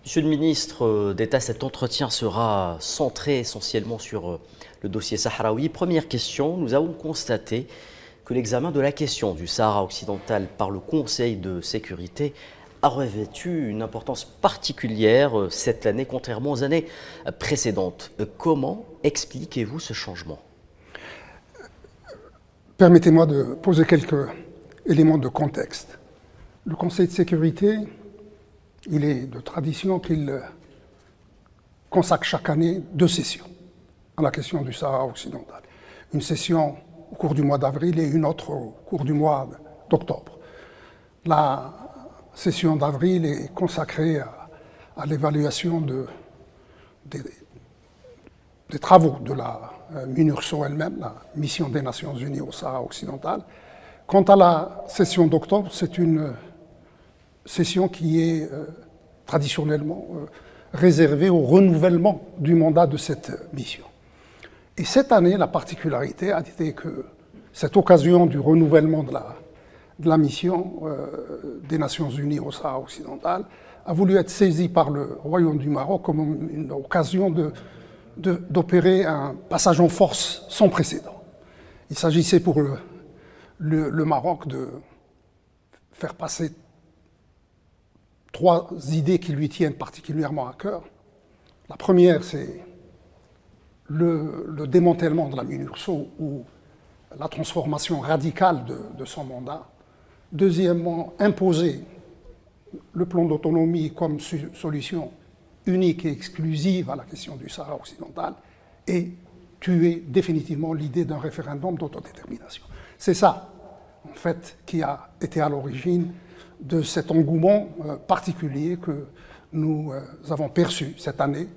Monsieur le ministre d'État, cet entretien sera centré essentiellement sur le dossier sahraoui. Première question, nous avons constaté que l'examen de la question du Sahara occidental par le Conseil de sécurité a revêtu une importance particulière cette année, contrairement aux années précédentes. Comment expliquez-vous ce changement? Permettez-moi de poser quelques éléments de contexte. Le Conseil de sécurité, il est de tradition qu'il consacre chaque année 2 sessions à la question du Sahara occidental. Une session au cours du mois d'avril et une autre au cours du mois d'octobre. La session d'avril est consacrée à l'évaluation des travaux de la MINURSO elle-même, la mission des Nations Unies au Sahara occidental. Quant à la session d'octobre, c'est une session qui est traditionnellement réservée au renouvellement du mandat de cette mission. Et cette année, la particularité a été que cette occasion du renouvellement de la mission des Nations Unies au Sahara occidental a voulu être saisie par le Royaume du Maroc comme une occasion d'opérer un passage en force sans précédent. Il s'agissait pour le Maroc de faire passer 3 idées qui lui tiennent particulièrement à cœur. La première, c'est le démantèlement de la MINURSO ou la transformation radicale de son mandat. Deuxièmement, imposer le plan d'autonomie comme solution unique et exclusive à la question du Sahara occidental et tuer définitivement l'idée d'un référendum d'autodétermination. C'est ça, en fait, qui a été à l'origine de cet engouement particulier que nous avons perçu cette année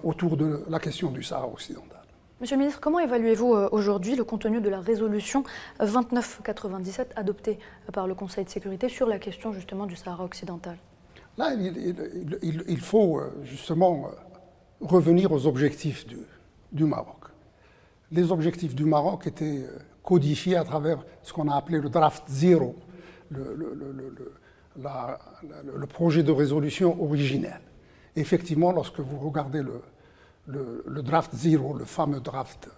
autour de la question du Sahara occidental. Monsieur le ministre, comment évaluez-vous aujourd'hui le contenu de la résolution 2997 adoptée par le Conseil de sécurité sur la question justement du Sahara occidental? Là, il faut justement revenir aux objectifs du Maroc. Les objectifs du Maroc étaient codifiés à travers ce qu'on a appelé le draft zéro, le projet de résolution originel. Effectivement, lorsque vous regardez le draft zéro, le fameux draft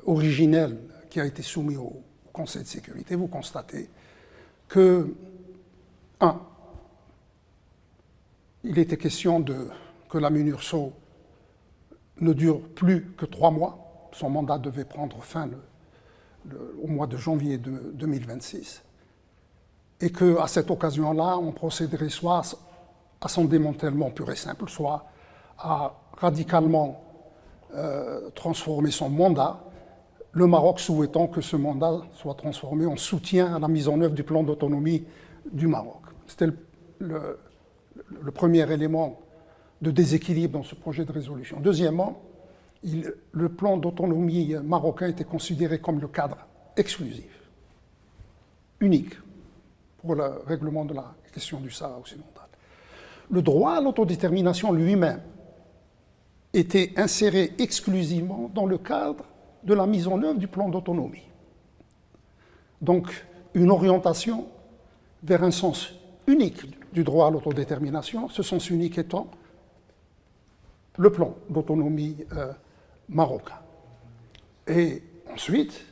originel qui a été soumis au Conseil de sécurité, vous constatez que, il était question que la MINURSO ne dure plus que 3 mois. Son mandat devait prendre fin au mois de janvier 2026. Et qu'à cette occasion-là, on procéderait soit à son démantèlement pur et simple, soit à radicalement transformer son mandat, le Maroc souhaitant que ce mandat soit transformé en soutien à la mise en œuvre du plan d'autonomie du Maroc. C'était le premier élément de déséquilibre dans ce projet de résolution. Deuxièmement, le plan d'autonomie marocain était considéré comme le cadre exclusif, unique, pour le règlement de la question du Sahara occidental. Le droit à l'autodétermination lui-même était inséré exclusivement dans le cadre de la mise en œuvre du plan d'autonomie. Donc, une orientation vers un sens unique du droit à l'autodétermination, ce sens unique étant le plan d'autonomie marocain. Et ensuite,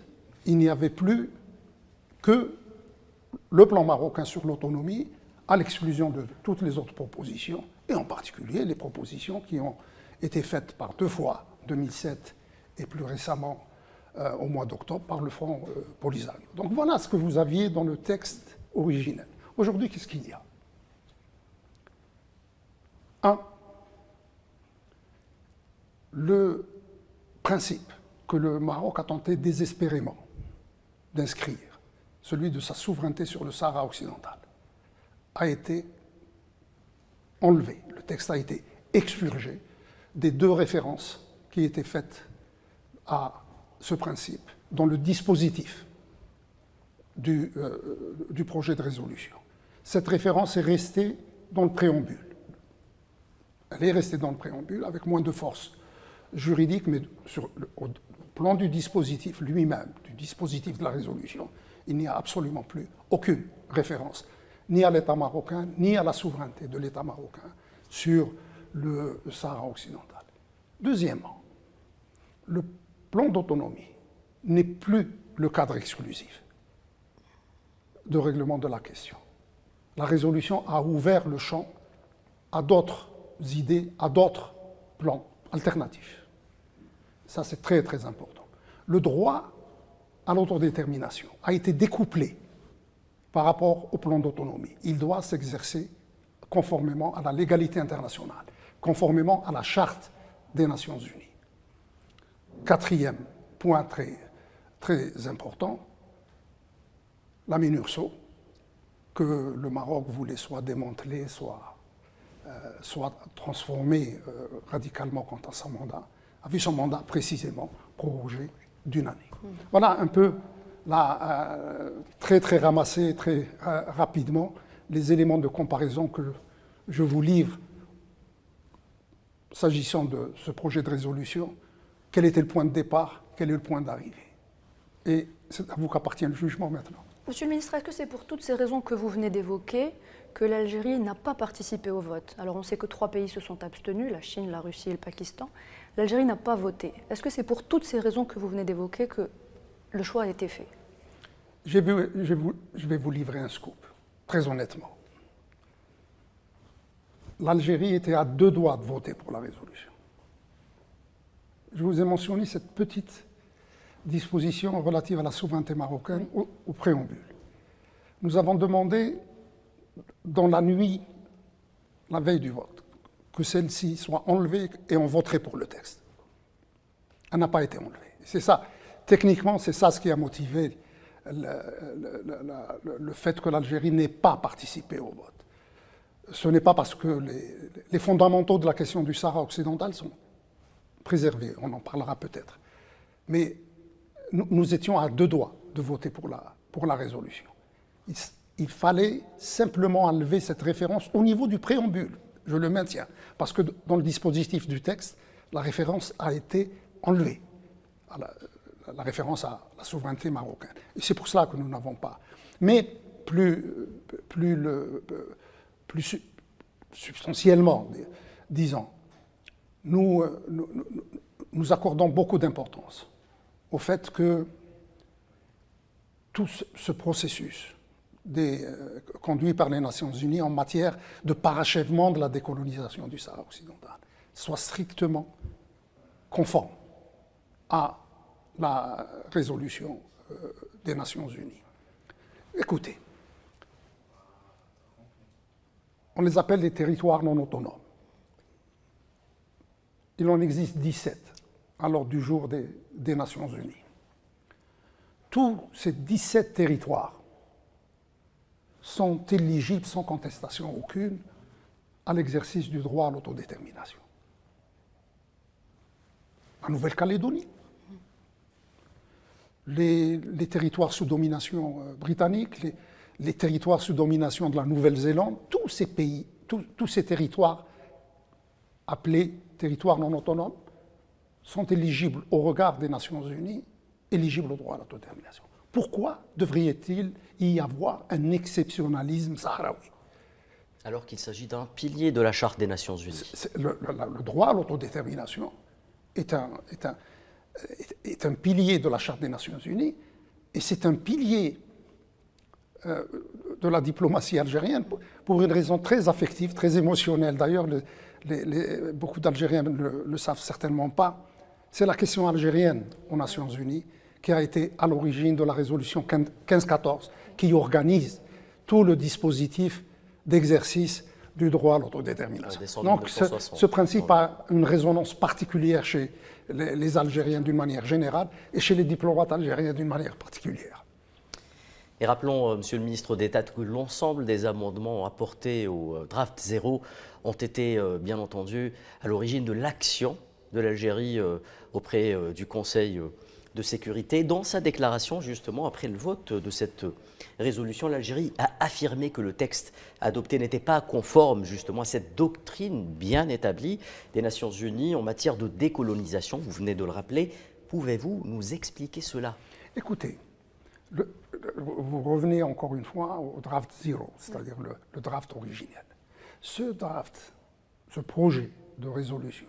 il n'y avait plus que le plan marocain sur l'autonomie, à l'exclusion de toutes les autres propositions, et en particulier les propositions qui ont été faites par 2 fois, 2007 et plus récemment au mois d'octobre, par le Front Polisario. Donc voilà ce que vous aviez dans le texte originel. Aujourd'hui, qu'est-ce qu'il y a? Le principe que le Maroc a tenté désespérément d'inscrire, celui de sa souveraineté sur le Sahara occidental, a été enlevé. Le texte a été expurgé des 2 références qui étaient faites à ce principe dans le dispositif du projet de résolution. Cette référence est restée dans le préambule. Elle est restée dans le préambule avec moins de force juridique, mais au plan du dispositif lui-même, du dispositif de la résolution, il n'y a absolument plus aucune référence, ni à l'État marocain, ni à la souveraineté de l'État marocain sur le Sahara occidental. Deuxièmement, le plan d'autonomie n'est plus le cadre exclusif de règlement de la question. La résolution a ouvert le champ à d'autres idées, à d'autres plans alternatifs. Ça, c'est très, très important. Le droit à l'autodétermination a été découplé par rapport au plan d'autonomie. Il doit s'exercer conformément à la légalité internationale, conformément à la Charte des Nations Unies. Quatrième point très, très important, la MINURSO, que le Maroc voulait soit démanteler, soit transformer radicalement quant à son mandat, a vu son mandat précisément prorogé d'une année. Voilà un peu, très très ramassé, très rapidement, les éléments de comparaison que je vous livre s'agissant de ce projet de résolution. Quel était le point de départ, quel est le point d'arrivée? Et c'est à vous qu'appartient le jugement maintenant. Monsieur le ministre, est-ce que c'est pour toutes ces raisons que vous venez d'évoquer que l'Algérie n'a pas participé au vote? Alors on sait que 3 pays se sont abstenus, la Chine, la Russie et le Pakistan. L'Algérie n'a pas voté. Est-ce que c'est pour toutes ces raisons que vous venez d'évoquer que le choix a été fait? Je vais vous livrer un scoop, très honnêtement. L'Algérie était à 2 doigts de voter pour la résolution. Je vous ai mentionné cette petite disposition relative à la souveraineté marocaine au préambule. Nous avons demandé, dans la nuit, la veille du vote, que celle-ci soit enlevée et on voterait pour le texte. Elle n'a pas été enlevée. C'est ça, techniquement, c'est ça ce qui a motivé le fait que l'Algérie n'ait pas participé au vote. Ce n'est pas parce que les fondamentaux de la question du Sahara occidental sont préservés, on en parlera peut-être. Mais nous étions à 2 doigts de voter pour la résolution. Il fallait simplement enlever cette référence au niveau du préambule, je le maintiens, parce que dans le dispositif du texte, la référence a été enlevée, la référence à la souveraineté marocaine. Et c'est pour cela que nous n'avons pas. Mais plus substantiellement, disons, nous accordons beaucoup d'importance au fait que tout ce processus conduit par les Nations Unies en matière de parachèvement de la décolonisation du Sahara occidental soit strictement conforme à la résolution des Nations Unies. Écoutez, on les appelle les territoires non autonomes. Il en existe 17 à l'ordre du jour des Nations Unies. Tous ces 17 territoires sont éligibles sans contestation aucune à l'exercice du droit à l'autodétermination. La Nouvelle-Calédonie, les territoires sous domination britannique, les territoires sous domination de la Nouvelle-Zélande, tous ces pays, tous ces territoires appelés territoires non autonomes sont éligibles au regard des Nations Unies, éligibles au droit à l'autodétermination. Pourquoi devrait-il y avoir un exceptionnalisme sahraoui? Alors qu'il s'agit d'un pilier de la Charte des Nations Unies. Le droit à l'autodétermination est un pilier de la Charte des Nations Unies et c'est un pilier de la diplomatie algérienne pour une raison très affective, très émotionnelle. D'ailleurs, beaucoup d'Algériens ne le savent certainement pas. C'est la question algérienne aux Nations Unies qui a été à l'origine de la résolution 1514 qui organise tout le dispositif d'exercice du droit à l'autodétermination. Donc ce principe a une résonance particulière chez les Algériens d'une manière générale et chez les diplomates algériens d'une manière particulière. Et rappelons, Monsieur le ministre d'État, que l'ensemble des amendements apportés au draft 0 ont été, bien entendu, à l'origine de l'action de l'Algérie auprès du Conseil de sécurité. Dans sa déclaration, justement, après le vote de cette résolution, l'Algérie a affirmé que le texte adopté n'était pas conforme, justement, à cette doctrine bien établie des Nations Unies en matière de décolonisation. Vous venez de le rappeler. Pouvez-vous nous expliquer cela? Écoutez, vous revenez encore une fois au draft 0, c'est-à-dire le draft originel. Ce draft ce projet de résolution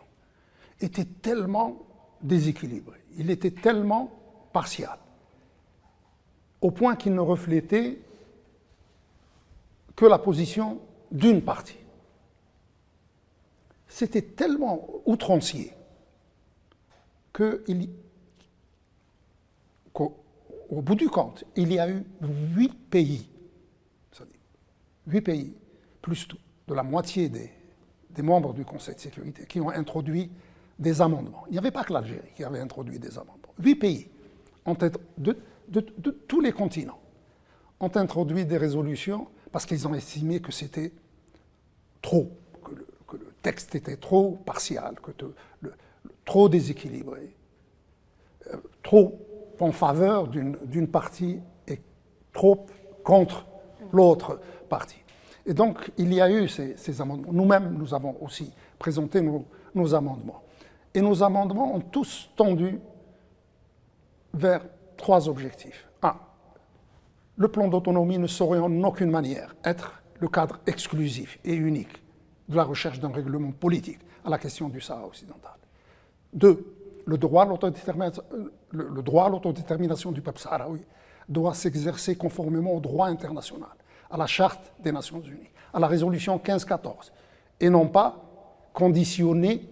était tellement déséquilibré, il était tellement partial, au point qu'il ne reflétait que la position d'une partie. C'était tellement outrancier qu'au bout du compte, il y a eu 8 pays, plus de la moitié des membres du Conseil de sécurité, qui ont introduit des amendements. Il n'y avait pas que l'Algérie qui avait introduit des amendements. 8 pays de tous les continents ont introduit des résolutions parce qu'ils ont estimé que c'était trop, que le texte était trop partial, trop déséquilibré, trop en faveur d'une partie et trop contre l'autre partie. Et donc, il y a eu ces amendements. Nous-mêmes, nous avons aussi présenté nos amendements. Et nos amendements ont tous tendu vers 3 objectifs. 1. Le plan d'autonomie ne saurait en aucune manière être le cadre exclusif et unique de la recherche d'un règlement politique à la question du Sahara occidental. 2. Le droit à l'autodétermination du peuple sahraoui doit s'exercer conformément au droit international, à la Charte des Nations Unies, à la résolution 1514, et non pas conditionné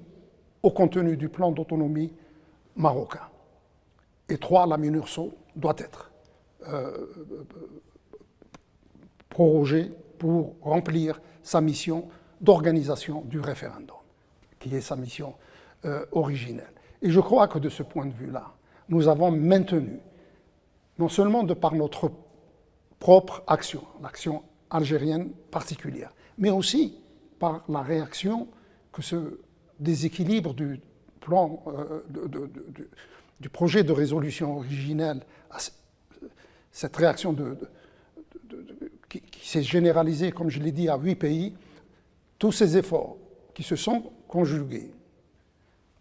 au contenu du plan d'autonomie marocain. Et 3, la MINURSO doit être prorogée pour remplir sa mission d'organisation du référendum, qui est sa mission originelle. Et je crois que de ce point de vue-là, nous avons maintenu, non seulement de par notre propre action, l'action algérienne particulière, mais aussi par la réaction que ce déséquilibre du plan, du projet de résolution originelle, cette réaction qui s'est généralisée, comme je l'ai dit, à 8 pays, tous ces efforts qui se sont conjugués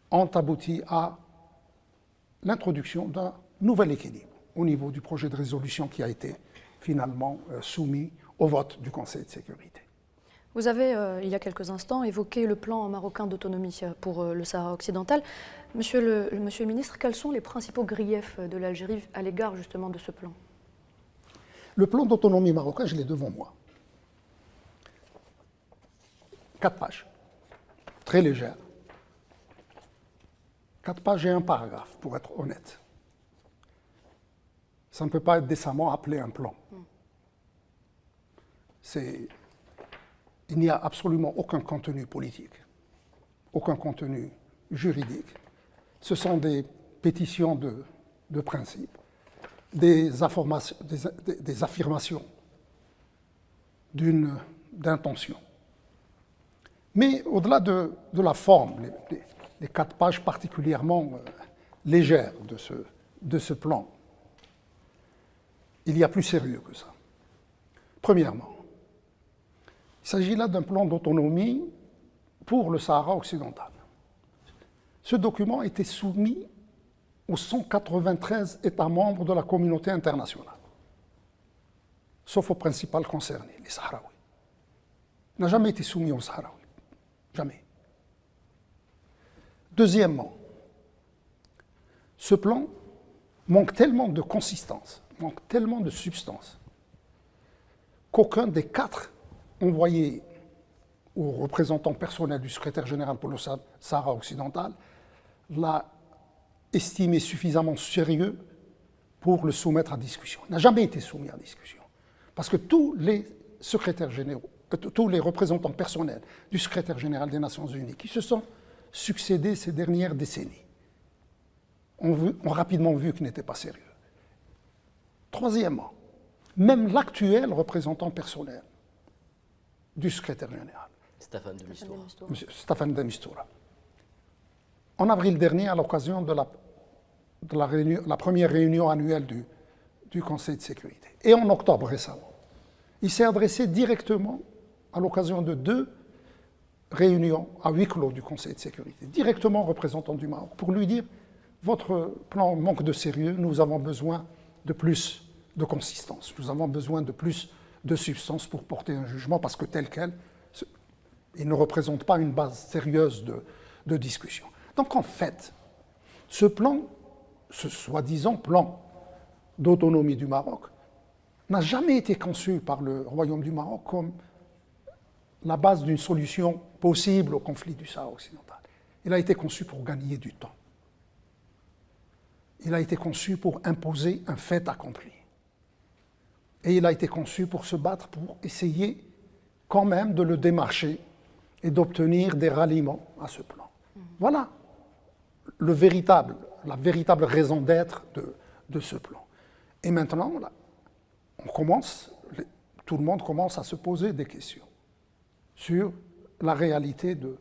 ont abouti à l'introduction d'un nouvel équilibre au niveau du projet de résolution qui a été finalement soumis au vote du Conseil de sécurité. Vous avez, il y a quelques instants, évoqué le plan marocain d'autonomie pour le Sahara occidental. Monsieur le ministre, quels sont les principaux griefs de l'Algérie à l'égard justement de ce plan? Le plan d'autonomie marocain, je l'ai devant moi. 4 pages, très légères. 4 pages et un paragraphe, pour être honnête. Ça ne peut pas être décemment appelé un plan. Il n'y a absolument aucun contenu politique, aucun contenu juridique. Ce sont des pétitions de principe, des affirmations d'intention. Mais au-delà de la forme, les 4 pages particulièrement légères de ce plan, il y a plus sérieux que ça. Premièrement, il s'agit là d'un plan d'autonomie pour le Sahara occidental. Ce document a été soumis aux 193 États membres de la communauté internationale, sauf aux principales concernés, les Sahraouis. Il n'a jamais été soumis aux Sahraouis. Jamais. Deuxièmement, ce plan manque tellement de consistance, manque tellement de substance, qu'aucun des 4 envoyés aux représentants personnels du secrétaire général pour le Sahara occidental l'a estimé suffisamment sérieux pour le soumettre à discussion. Il n'a jamais été soumis à discussion. Parce que tous les secrétaires généraux, tous les représentants personnels du secrétaire général des Nations Unies qui se sont succédés ces dernières décennies ont rapidement vu qu'il n'était pas sérieux. Troisièmement, même l'actuel représentant personnel du secrétaire général, M. Staffan de Mistura, en avril dernier, à l'occasion de la première réunion annuelle du Conseil de sécurité, et en octobre récemment, il s'est adressé directement à l'occasion de 2 réunions à huis clos du Conseil de sécurité, directement au représentant du Maroc, pour lui dire « Votre plan manque de sérieux, nous avons besoin de plus de consistance, nous avons besoin de plus de substance pour porter un jugement, parce que tel quel, Il ne représente pas une base sérieuse de discussion. Donc en fait, ce plan, ce soi-disant plan d'autonomie du Maroc, n'a jamais été conçu par le Royaume du Maroc comme la base d'une solution possible au conflit du Sahara occidental. Il a été conçu pour gagner du temps. Il a été conçu pour imposer un fait accompli. Et il a été conçu pour se battre, pour essayer quand même de le démarcher et d'obtenir des ralliements à ce plan. Voilà la véritable raison d'être de ce plan. Et maintenant, là, tout le monde commence à se poser des questions sur la réalité de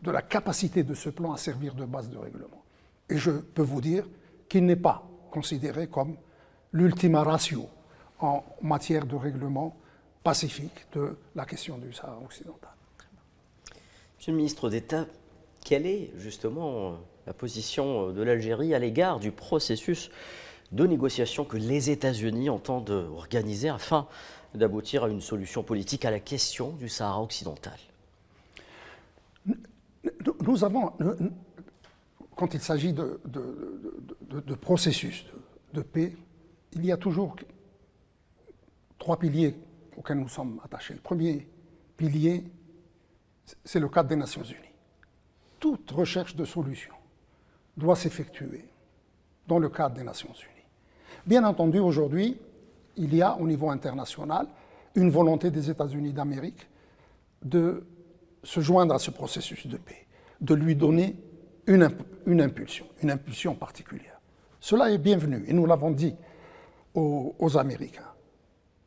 la capacité de ce plan à servir de base de règlement. Et je peux vous dire qu'il n'est pas considéré comme l'ultima ratio en matière de règlement pacifique de la question du Sahara occidental. Monsieur le ministre d'État, quelle est justement la position de l'Algérie à l'égard du processus de négociation que les États-Unis entendent organiser afin d'aboutir à une solution politique à la question du Sahara occidental? Nous avons, quand il s'agit de processus de paix, il y a toujours 3 piliers auxquels nous sommes attachés. Le premier pilier, c'est le cadre des Nations Unies. Toute recherche de solution doit s'effectuer dans le cadre des Nations Unies. Bien entendu, aujourd'hui, il y a au niveau international une volonté des États-Unis d'Amérique de se joindre à ce processus de paix, de lui donner une impulsion particulière. Cela est bienvenu et nous l'avons dit aux Américains.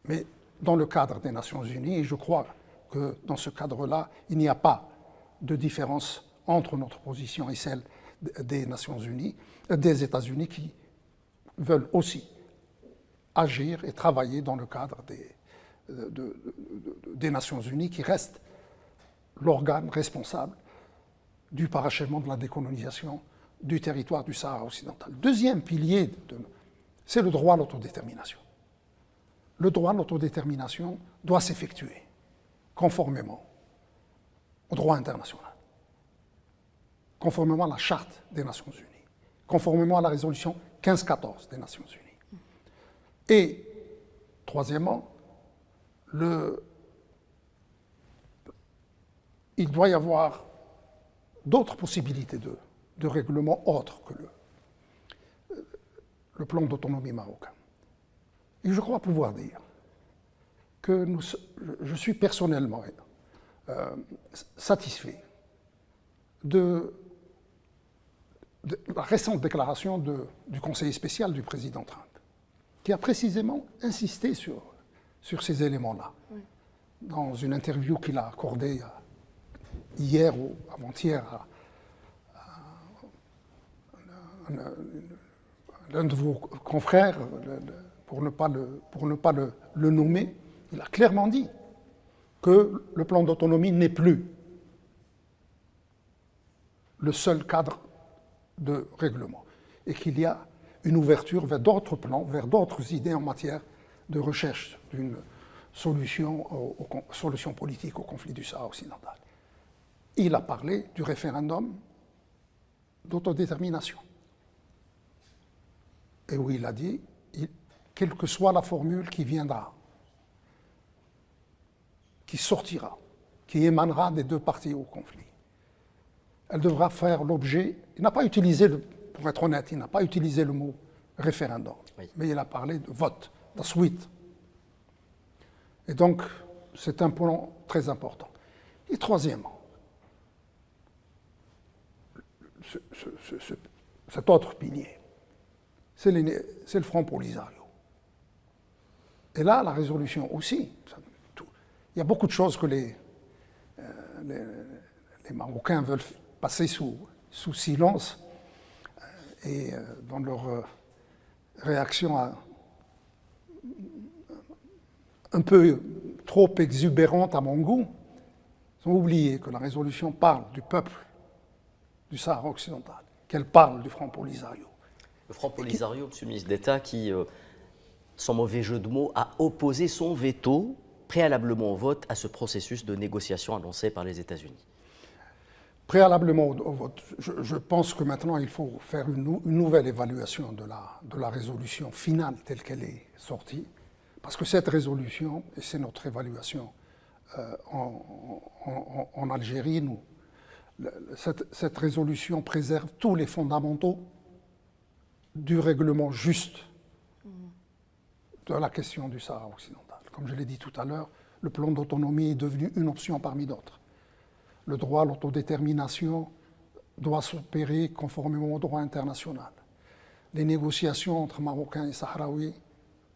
Mais dans le cadre des Nations Unies, et je crois que dans ce cadre-là, il n'y a pas de différence entre notre position et celle des Nations Unies, des États-Unis qui veulent aussi agir et travailler dans le cadre des Nations Unies, qui restent l'organe responsable du parachèvement de la décolonisation du territoire du Sahara occidental. Deuxième pilier, c'est le droit à l'autodétermination. Le droit à l'autodétermination doit s'effectuer conformément au droit international, conformément à la Charte des Nations Unies, conformément à la résolution 1514 des Nations Unies. Et, troisièmement, il doit y avoir d'autres possibilités de règlement autres que le plan d'autonomie marocain. Et je crois pouvoir dire que je suis personnellement satisfait de la récente déclaration du conseiller spécial du président Trump, qui a précisément insisté sur ces éléments-là. Oui. Dans une interview qu'il a accordée hier ou avant-hier à l'un de vos confrères, pour ne pas le nommer, il a clairement dit que le plan d'autonomie n'est plus le seul cadre de règlement et qu'il y a une ouverture vers d'autres plans, vers d'autres idées en matière de recherche d'une solution politique au conflit du Sahara occidental. Il a parlé du référendum d'autodétermination. Et où il a dit, quelle que soit la formule qui viendra, qui sortira, qui émanera des deux parties au conflit, elle devra faire l'objet, il n'a pas utilisé, pour être honnête, il n'a pas utilisé le mot référendum, oui, mais il a parlé de vote, de suite. Et donc, c'est un point très important. Et troisièmement, cet autre pilier, c'est le Front Polisario. Et là, la résolution aussi. Il y a beaucoup de choses que les Marocains veulent passer sous silence et dans leur réaction un peu trop exubérante à mon goût, ils ont oublié que la résolution parle du peuple du Sahara occidental, qu'elle parle du Front Polisario. Le Front Polisario, monsieur le ministre d'État, qui, sans mauvais jeu de mots, a opposé son veto préalablement au vote à ce processus de négociation annoncé par les États-Unis? Préalablement au vote, je pense que maintenant il faut faire une nouvelle évaluation de la résolution finale telle qu'elle est sortie, parce que cette résolution, et c'est notre évaluation en Algérie, cette résolution préserve tous les fondamentaux du règlement juste de la question du Sahara occidental. Comme je l'ai dit tout à l'heure, le plan d'autonomie est devenu une option parmi d'autres. Le droit à l'autodétermination doit s'opérer conformément au droit international. Les négociations entre Marocains et Sahraouis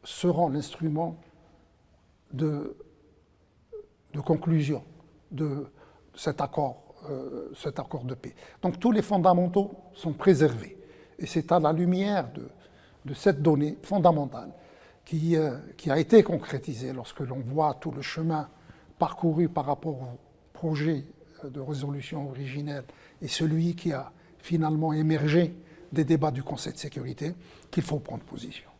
seront l'instrument de conclusion de cet accord de paix. Donc tous les fondamentaux sont préservés. Et c'est à la lumière de cette donnée fondamentale qui a été concrétisée lorsque l'on voit tout le chemin parcouru par rapport au projet de résolution originelle et celui qui a finalement émergé des débats du Conseil de sécurité qu'il faut prendre position.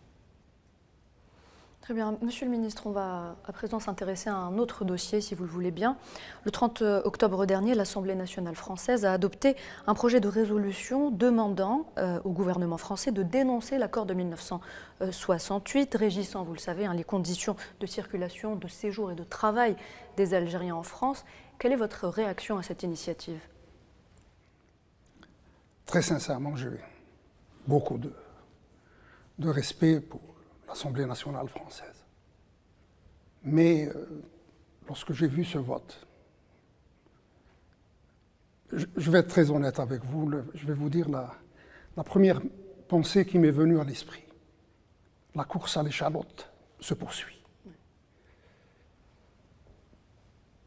Très bien. Monsieur le ministre, on va à présent s'intéresser à un autre dossier, si vous le voulez bien. Le 30 octobre dernier, l'Assemblée nationale française a adopté un projet de résolution demandant au gouvernement français de dénoncer l'accord de 1968, régissant, vous le savez, les conditions de circulation, de séjour et de travail des Algériens en France. Quelle est votre réaction à cette initiative? Très sincèrement, j'ai beaucoup de respect pour l'Assemblée nationale française. Mais lorsque j'ai vu ce vote, je vais être très honnête avec vous, je vais vous dire la première pensée qui m'est venue à l'esprit. La course à l'échalote se poursuit.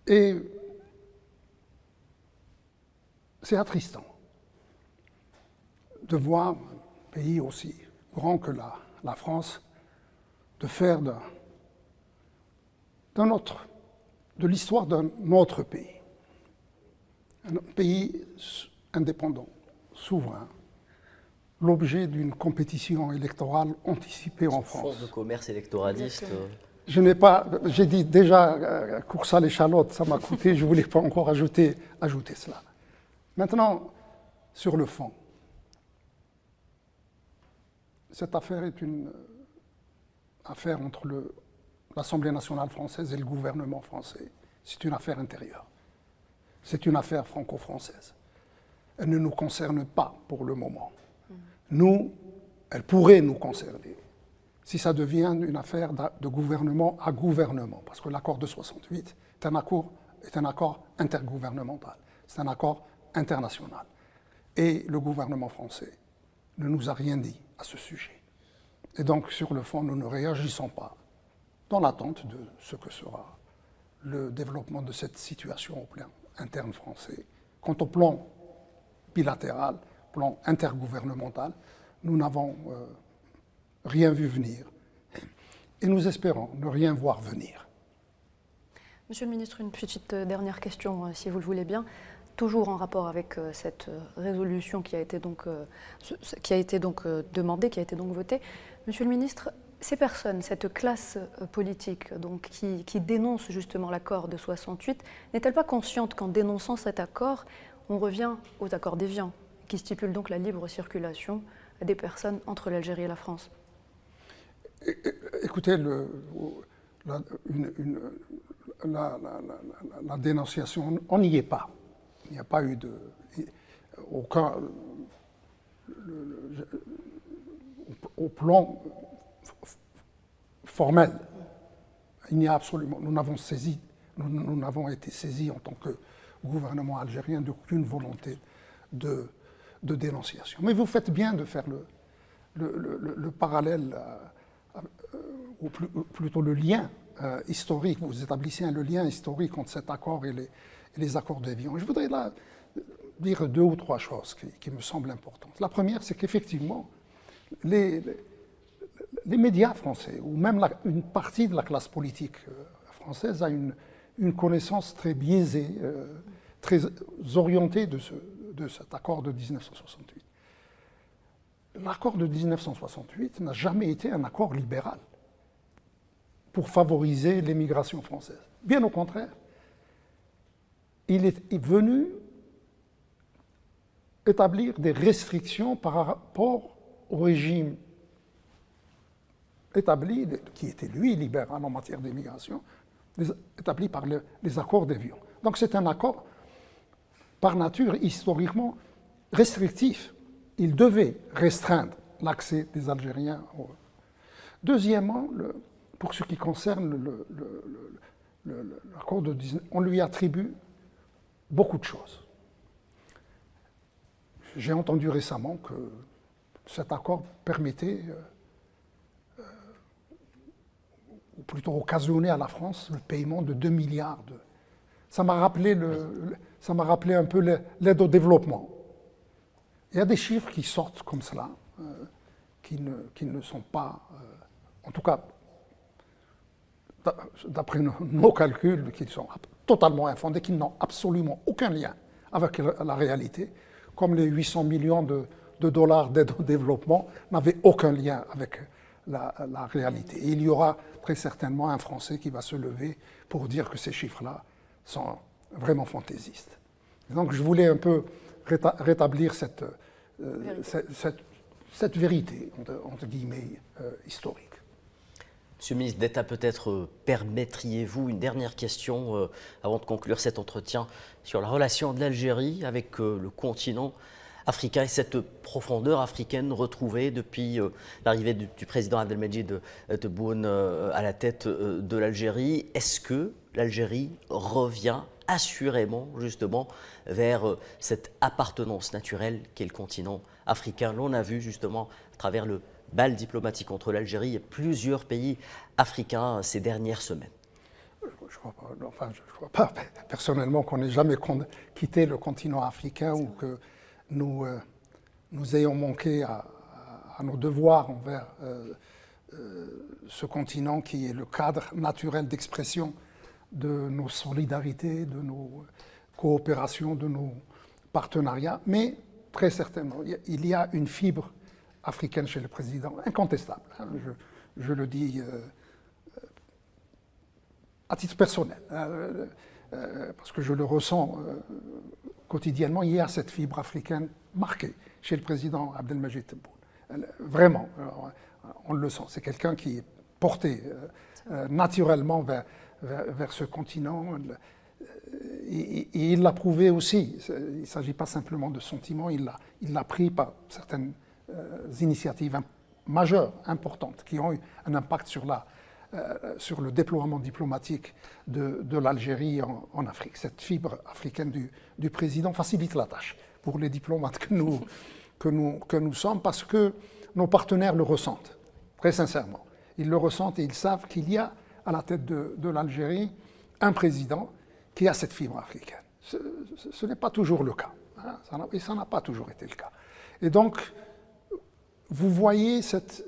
Et c'est attristant de voir un pays aussi grand que la France de faire de l'histoire d'un autre pays, un pays indépendant, souverain, l'objet d'une compétition électorale anticipée en France. Fonds de commerce électoraliste. J'ai dit déjà course à l'échalote, ça m'a coûté, je ne voulais pas encore ajouter cela. Maintenant, sur le fond, cette affaire est une affaire entre l'Assemblée nationale française et le gouvernement français. C'est une affaire intérieure. C'est une affaire franco-française. Elle ne nous concerne pas pour le moment. Nous, elle pourrait nous concerner si ça devient une affaire de gouvernement à gouvernement, parce que l'accord de 68 est un accord intergouvernemental, c'est un accord international. Et le gouvernement français ne nous a rien dit à ce sujet. Et donc, sur le fond, nous ne réagissons pas dans l'attente de ce que sera le développement de cette situation au plan interne français. Quant au plan bilatéral, plan intergouvernemental, nous n'avons rien vu venir. Et nous espérons ne rien voir venir. Monsieur le ministre, une petite dernière question, si vous le voulez bien. Toujours en rapport avec cette résolution qui a été donc demandée, qui a été donc votée. Monsieur le ministre, ces personnes, cette classe politique donc, qui dénonce justement l'accord de 68, n'est-elle pas consciente qu'en dénonçant cet accord, on revient aux accords d'Évian, qui stipulent donc la libre circulation des personnes entre l'Algérie et la France? Écoutez, la dénonciation, on n'y est pas. Il n'y a pas eu aucun. Au plan formel, il n'y a absolument. Nous n'avons été saisis en tant que gouvernement algérien d'aucune volonté de dénonciation. Mais vous faites bien de faire le parallèle, ou plutôt le lien historique. Vous établissez le lien historique entre cet accord et les accords d'Évian. Je voudrais là dire 2 ou 3 choses qui me semblent importantes. La première, c'est qu'effectivement, les médias français, ou même une partie de la classe politique française, a une connaissance très biaisée, très orientée de cet accord de 1968. L'accord de 1968 n'a jamais été un accord libéral. pour favoriser l'émigration française. Bien au contraire, il est venu établir des restrictions par rapport au régime établi, qui était lui libéral en matière d'immigration, établi par les accords d'Évian. Donc c'est un accord par nature historiquement restrictif. Il devait restreindre l'accès des Algériens. Deuxièmement, pour ce qui concerne l'accord de 19, on lui attribue beaucoup de choses. J'ai entendu récemment que cet accord permettait, ou plutôt occasionnait à la France, le paiement de 2 milliards de... Ça m'a rappelé un peu l'aide au développement. Il y a des chiffres qui sortent comme cela, qui ne sont pas, en tout cas, d'après nos calculs, qui sont totalement infondés, qui n'ont absolument aucun lien avec la réalité, comme les 800 millions de dollars d'aide au développement n'avaient aucun lien avec la réalité. Et il y aura très certainement un Français qui va se lever pour dire que ces chiffres-là sont vraiment fantaisistes. Et donc je voulais un peu rétablir cette vérité, entre guillemets, historique. Monsieur le ministre d'État, peut-être permettriez-vous une dernière question avant de conclure cet entretien sur la relation de l'Algérie avec le continent africain et cette profondeur africaine retrouvée depuis l'arrivée du président Abdelmajid Tebboune à la tête de l'Algérie. Est-ce que l'Algérie revient assurément justement vers cette appartenance naturelle qu'est le continent africain? L'on a vu justement à travers le bal diplomatique entre l'Algérie et plusieurs pays africains ces dernières semaines. Je ne crois pas personnellement qu'on n'ait jamais quitté le continent africain ou que nous ayons manqué à nos devoirs envers ce continent qui est le cadre naturel d'expression de nos solidarités, de nos coopérations, de nos partenariats. Mais très certainement, il y a une fibre africaine chez le président, incontestable. Je le dis à titre personnel, parce que je le ressens quotidiennement. Il y a cette fibre africaine marquée chez le président Abdelmajid Tebboune. Vraiment, on le sent. C'est quelqu'un qui est porté naturellement vers ce continent. Et il l'a prouvé aussi. Il ne s'agit pas simplement de sentiments, il l'a pris par certaines initiatives majeures, importantes, qui ont eu un impact sur le déploiement diplomatique de l'Algérie en Afrique. Cette fibre africaine du président facilite la tâche pour les diplomates que nous sommes, parce que nos partenaires le ressentent, très sincèrement. Ils le ressentent et ils savent qu'il y a à la tête de l'Algérie un président qui a cette fibre africaine. Ce n'est pas toujours le cas, hein, et ça n'a pas toujours été le cas. Et donc, vous voyez cette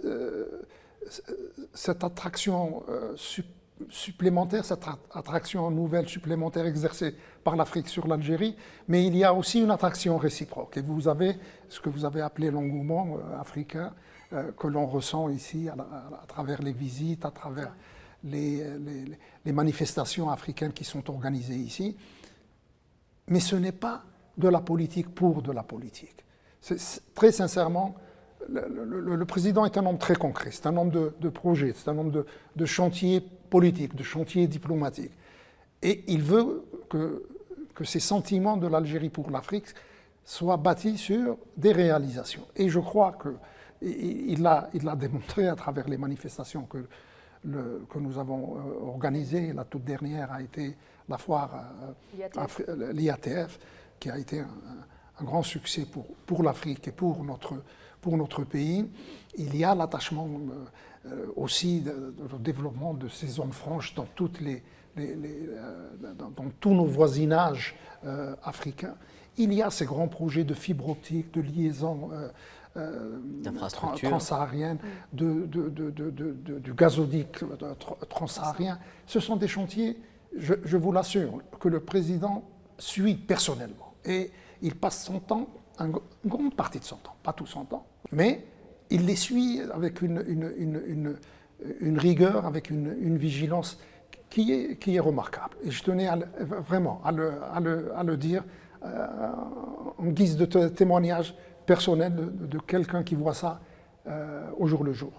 attraction supplémentaire, cette attraction nouvelle supplémentaire exercée par l'Afrique sur l'Algérie, mais il y a aussi une attraction réciproque. Et vous avez ce que vous avez appelé l'engouement africain que l'on ressent ici à travers les visites, à travers les manifestations africaines qui sont organisées ici. Mais ce n'est pas de la politique pour de la politique. Très sincèrement, le président est un homme très concret, c'est un homme de projets, c'est un homme de chantiers politiques, de chantiers diplomatiques. Et il veut que ces sentiments de l'Algérie pour l'Afrique soient bâtis sur des réalisations. Et je crois qu'il l'a démontré à travers les manifestations que nous avons organisées. La toute dernière a été la foire l'IATF, qui a été un grand succès pour l'Afrique et pour notre pays. Il y a l'attachement aussi au développement de ces zones franches dans tous nos voisinages africains. Il y a ces grands projets de fibre optique, de liaison transsaharienne, du gazoduc transsaharien. Ce sont des chantiers, je vous l'assure, que le président suit personnellement. Et il passe son temps, une grande partie de son temps, pas tout son temps, mais il les suit avec une une rigueur, avec une vigilance qui est remarquable. Et je tenais vraiment à le dire en guise de témoignage personnel de quelqu'un qui voit ça au jour le jour.